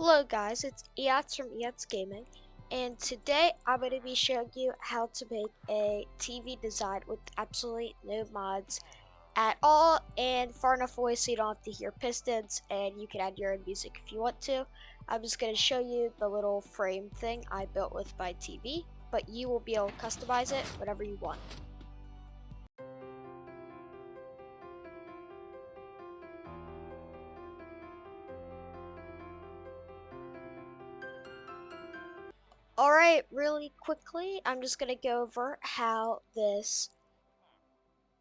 Hello guys, it's Eats from Eats Gaming, and today I'm going to be showing you how to make a TV design with absolutely no mods at all and far enough away so you don't have to hear pistons and you can add your own music if you want to. I'm just going to show you the little frame thing I built with my TV, but you will be able to customize it whatever you want. Alright, really quickly, I'm just going to go over how this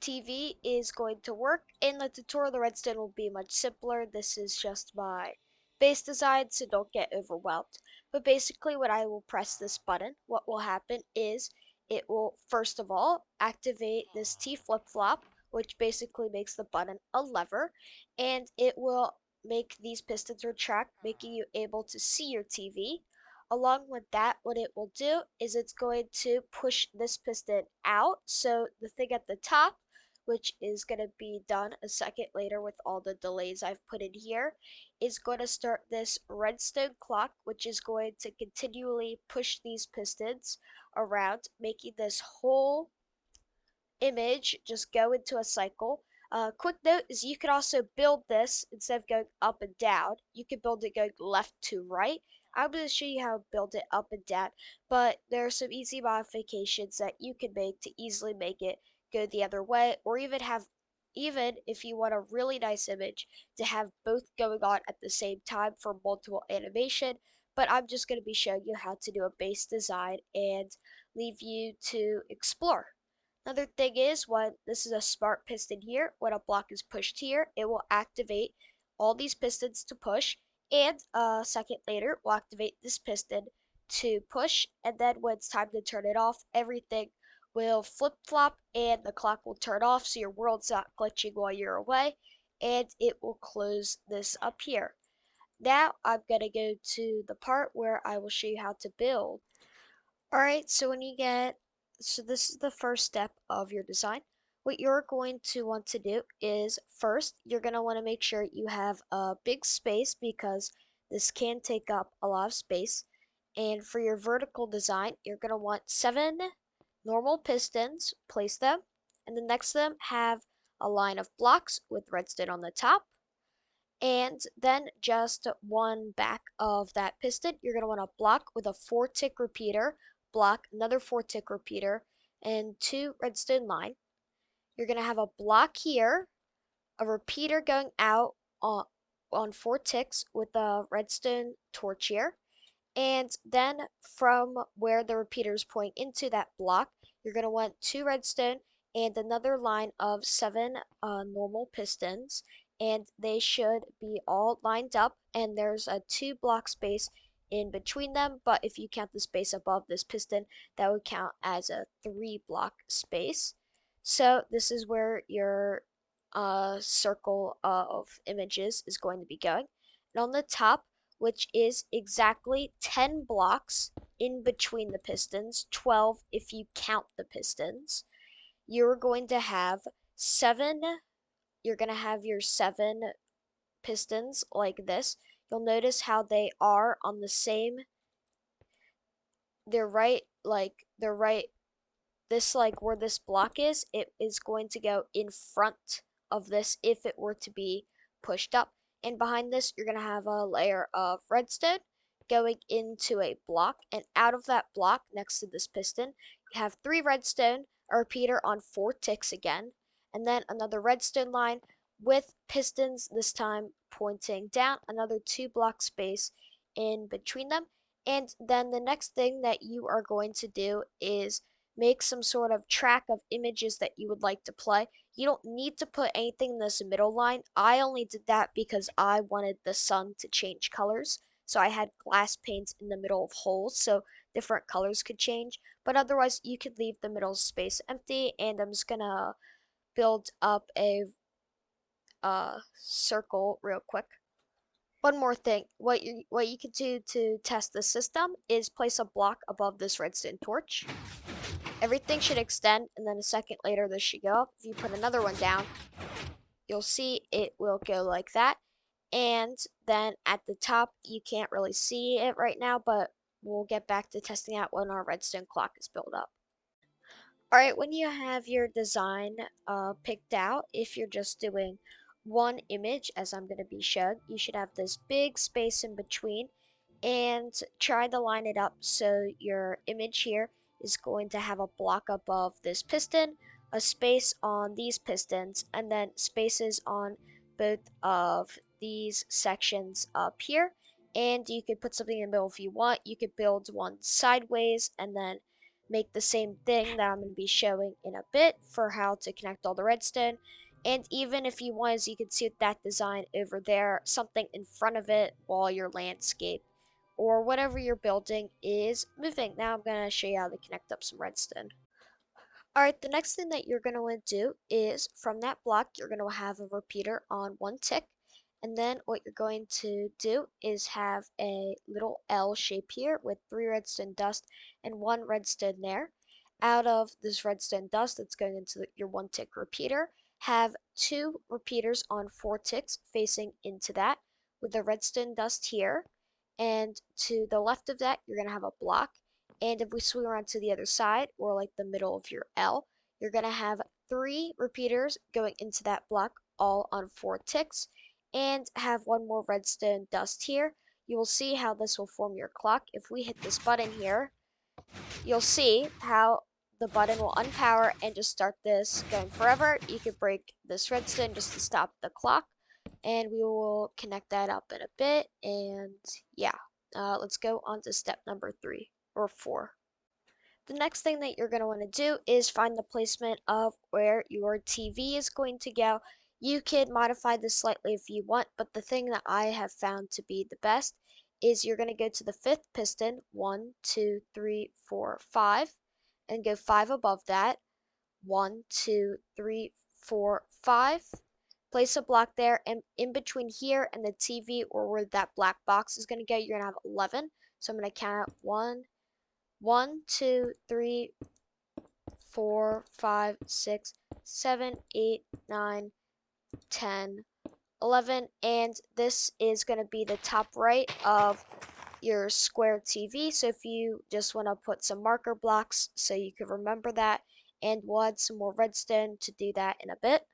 TV is going to work. In the tutorial, the redstone will be much simpler. This is just my base design, so don't get overwhelmed. But basically, when I will press this button, what will happen is it will, first of all, activate this T flip-flop, which basically makes the button a lever, and it will make these pistons retract, making you able to see your TV. Along with that, what it will do is it's going to push this piston out, so the thing at the top, which is going to be done a second later with all the delays I've put in here, is going to start this redstone clock, which is going to continually push these pistons around, making this whole image just go into a cycle. Quick note is you can also build this instead of going up and down. You can build it going left to right. I'm going to show you how to build it up and down, but there are some easy modifications that you can make to easily make it go the other way, or even if you want a really nice image, to have both going on at the same time for multiple animation. But I'm just going to be showing you how to do a base design and leave you to explore. Another thing is when this is a smart piston here, when a block is pushed here, it will activate all these pistons to push, and a second later will activate this piston to push, and then when it's time to turn it off, everything will flip-flop and the clock will turn off so your world's not glitching while you're away, and it will close this up here. Now I'm going to go to the part where I will show you how to build. Alright, so this is the first step of your design. What you're going to want to do is first, you're going to want to make sure you have a big space because this can take up a lot of space. And for your vertical design, you're going to want 7 normal pistons, place them, and then next to them have a line of blocks with redstone on the top. And then just one back of that piston, you're going to want a block with a 4-tick repeater, block, another 4-tick repeater, and 2 redstone line. You're going to have a block here, a repeater going out on 4 ticks with a redstone torch here. And then from where the repeaters point into that block, you're going to want 2 redstone and another line of 7 normal pistons. And they should be all lined up. And there's a 2 block space in between them. But if you count the space above this piston, that would count as a 3 block space. So this is where your circle of images is going to be going. And on the top, which is exactly 10 blocks in between the pistons, 12 if you count the pistons. You're going to have 7, you're going to have your 7 pistons like this. You'll notice how they are on the same, they're right, this like where this block is, it is going to go in front of this if it were to be pushed up. And behind this, you're going to have a layer of redstone going into a block. And out of that block, next to this piston, you have 3 redstone, a repeater on 4 ticks again, and then another redstone line with pistons, this time pointing down, another 2 block space in between them. And then the next thing that you are going to do is make some sort of track of images that you would like to play. You don't need to put anything in this middle line. I only did that because I wanted the sun to change colors. So I had glass panes in the middle of holes so different colors could change. But otherwise, you could leave the middle space empty. And I'm just gonna build up a circle real quick. One more thing, what you can do to test the system is place a block above this redstone torch. Everything should extend, and then a second later this should go up. If you put another one down, you'll see it will go like that. And then at the top, you can't really see it right now, but we'll get back to testing out when our redstone clock is built up. All right, when you have your design picked out, if you're just doing one image, as I'm going to be showing, you should have this big space in between and try to line it up so your image here is going to have a block above this piston, a space on these pistons, and then spaces on both of these sections up here. And you could put something in the middle if you want. You could build one sideways and then make the same thing that I'm going to be showing in a bit for how to connect all the redstone. And even if you want, as you can see with that design over there, something in front of it while your landscape or whatever you're building is moving. Now I'm going to show you how to connect up some redstone. Alright, the next thing that you're going to want to do is from that block, you're going to have a repeater on one tick. And then what you're going to do is have a little L shape here with 3 redstone dust and 1 redstone there. Out of this redstone dust that's going into your 1 tick repeater, have 2 repeaters on 4 ticks facing into that with the redstone dust here. And to the left of that, you're going to have a block. And if we swing around to the other side, or like the middle of your L, you're going to have 3 repeaters going into that block, all on 4 ticks, and have 1 more redstone dust here. You will see how this will form your clock. If we hit this button here, you'll see how the button will unpower and just start this going forever. You could break this redstone just to stop the clock, and we will connect that up in a bit. And yeah, let's go on to step number 3 or 4. The next thing that you're going to want to do is find the placement of where your TV is going to go. You could modify this slightly if you want, but the thing that I have found to be the best is you're going to go to the 5th piston, 1, 2, 3, 4, 5, and go 5 above that, 1, 2, 3, 4, 5. Place a block there, and in between here and the TV, or where that black box is going to go, you're going to have 11. So I'm going to count out 1, 2, 3, 4, 5, 6, 7, 8, 9, 10, 11, and this is going to be the top right of your square TV. So if you just want to put some marker blocks so you can remember that, and we'll add some more redstone to do that in a bit.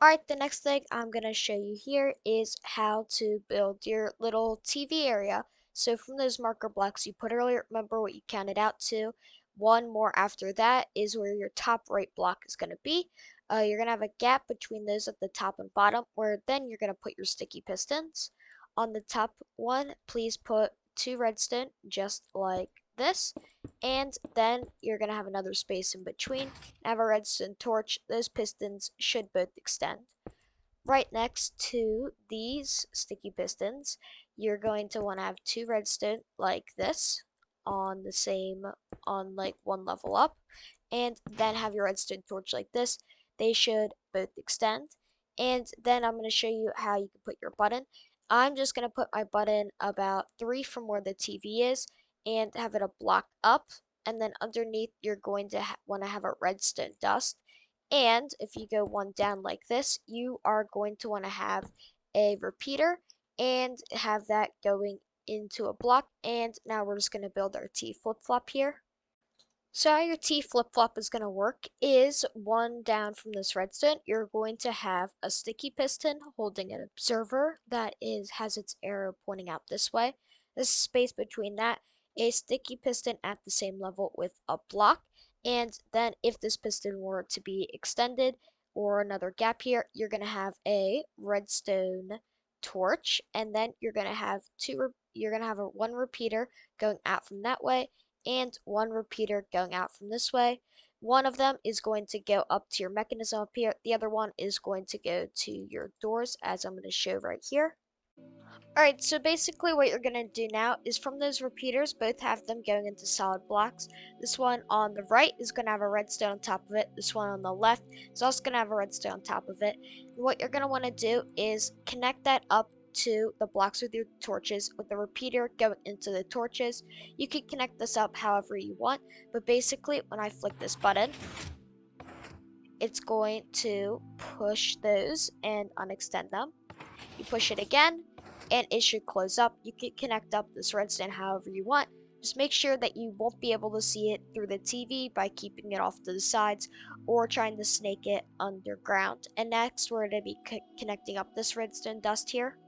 Alright, the next thing I'm going to show you here is how to build your little TV area. So from those marker blocks you put earlier, remember what you counted out to. One more after that is where your top right block is going to be. You're going to have a gap between those at the top and bottom, where then you're going to put your sticky pistons. On the top one, please put 2 redstone, just like this. And then you're going to have another space in between. Have a redstone torch. Those pistons should both extend. Right next to these sticky pistons, you're going to want to have 2 redstone like this on the same, on like one level up, and then have your redstone torch like this. They should both extend. And then I'm going to show you how you can put your button. I'm just going to put my button about 3 from where the TV is and have it a block up. And then underneath, you're going to want to have a redstone dust. And if you go one down like this, you are going to want to have a repeater and have that going into a block. And now we're just going to build our T flip-flop here. So how your T flip-flop is going to work is one down from this redstone, you're going to have a sticky piston holding an observer that has its arrow pointing out this way. This space between that, a sticky piston at the same level with a block. And then if this piston were to be extended or another gap here, you're going to have a redstone torch, and then you're going to have one repeater going out from that way and one repeater going out from this way. One of them is going to go up to your mechanism up here. The other one is going to go to your doors, as I'm going to show right here. Alright, so basically what you're going to do now is from those repeaters, both have them going into solid blocks. This one on the right is going to have a redstone on top of it. This one on the left is also going to have a redstone on top of it. And what you're going to want to do is connect that up to the blocks with your torches with the repeater going into the torches. You can connect this up however you want, but basically when I flick this button, it's going to push those and unextend them. You push it again, and it should close up. You can connect up this redstone however you want. Just make sure that you won't be able to see it through the TV by keeping it off to the sides or trying to snake it underground. And next, we're going to be connecting up this redstone dust here.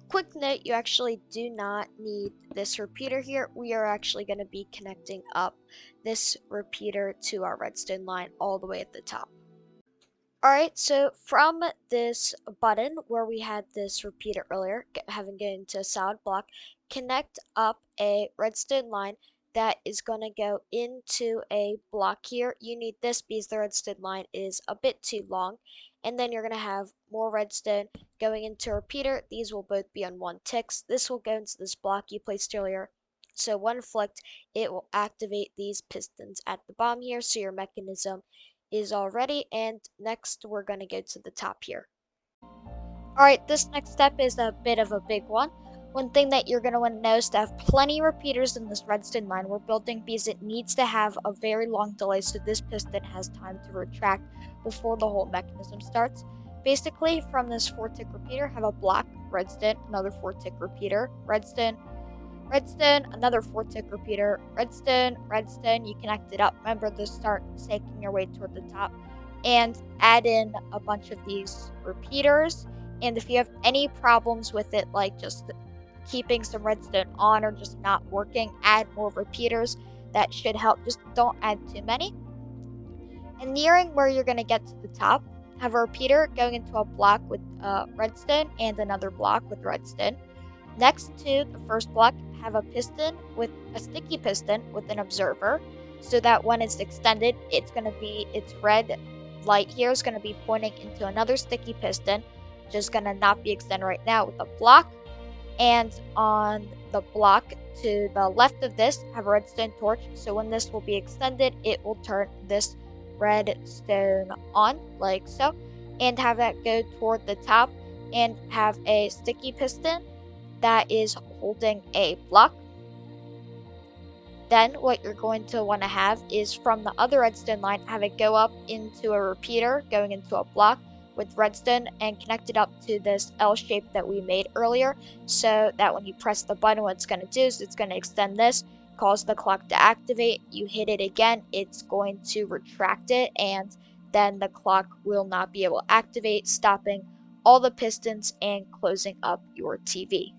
Quick note, you actually do not need this repeater here. We are actually going to be connecting up this repeater to our redstone line all the way at the top. Alright, so from this button where we had this repeater earlier, having it into a solid block, connect up a redstone line that is going to go into a block here. You need this because the redstone line is a bit too long. And then you're going to have more redstone going into a repeater. These will both be on 1 ticks. This will go into this block you placed earlier. So when flicked, it will activate these pistons at the bottom here, so your mechanism is all ready. And next we're going to go to the top here. Alright, this next step is a bit of a big one. One thing that you're going to want to know is to have plenty of repeaters in this redstone line we're building because it needs to have a very long delay so this piston has time to retract before the whole mechanism starts. Basically, from this 4-tick repeater, have a block, redstone, another 4-tick repeater, redstone, redstone, another 4-tick repeater, redstone, redstone. You connect it up. Remember to start snaking your way toward the top and add in a bunch of these repeaters. And if you have any problems with it, like just keeping some redstone on or just not working, add more repeaters. That should help. Just don't add too many. And nearing where you're going to get to the top, have a repeater going into a block with redstone and another block with redstone. Next to the first block, have a piston with a sticky piston with an observer, so that when it's extended, it's going to be, its red light here is going to be pointing into another sticky piston, which is going to not be extended right now, with a block. And on the block to the left of this, have a redstone torch, so when this will be extended, it will turn this redstone on, like so, and have that go toward the top, and have a sticky piston that is holding a block. Then what you're going to want to have is from the other redstone line, have it go up into a repeater going into a block with redstone and connect it up to this L shape that we made earlier, so that when you press the button, what it's going to do is it's going to extend this, cause the clock to activate. You hit it again, it's going to retract it, and then the clock will not be able to activate, stopping all the pistons and closing up your TV.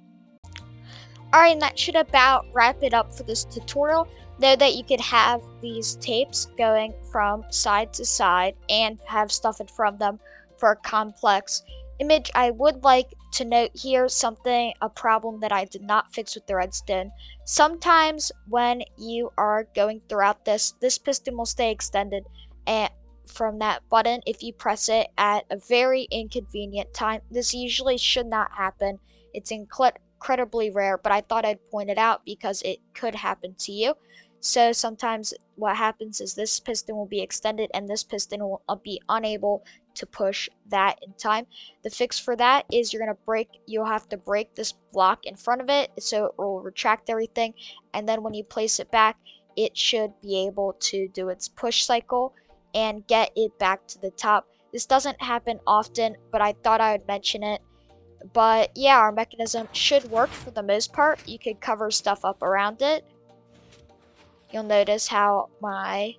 Alright, and that should about wrap it up for this tutorial. Know that you could have these tapes going from side to side and have stuff in front of them for a complex image. I would like to note here a problem that I did not fix with the redstone. Sometimes when you are going throughout this piston will stay extended and from that button if you press it at a very inconvenient time. This usually should not happen. It's incredibly rare, but I thought I'd point it out because it could happen to you. So sometimes what happens is this piston will be extended and this piston will be unable to push that in time. The fix for that is you'll have to break this block in front of it so it will retract everything, and then when you place it back, it should be able to do its push cycle and get it back to the top. This doesn't happen often, but I thought I would mention it. But yeah, our mechanism should work for the most part. You could cover stuff up around it. You'll notice how my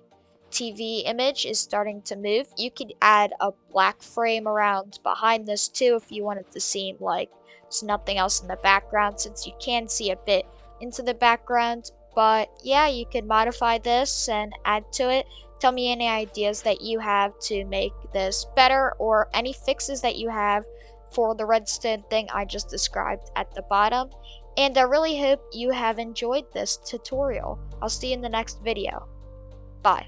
TV image is starting to move. You could add a black frame around behind this too if you want it to seem like there's nothing else in the background, since you can see a bit into the background. But yeah, you could modify this and add to it. Tell me any ideas that you have to make this better, or any fixes that you have for the redstone thing I just described at the bottom. And I really hope you have enjoyed this tutorial. I'll see you in the next video. Bye.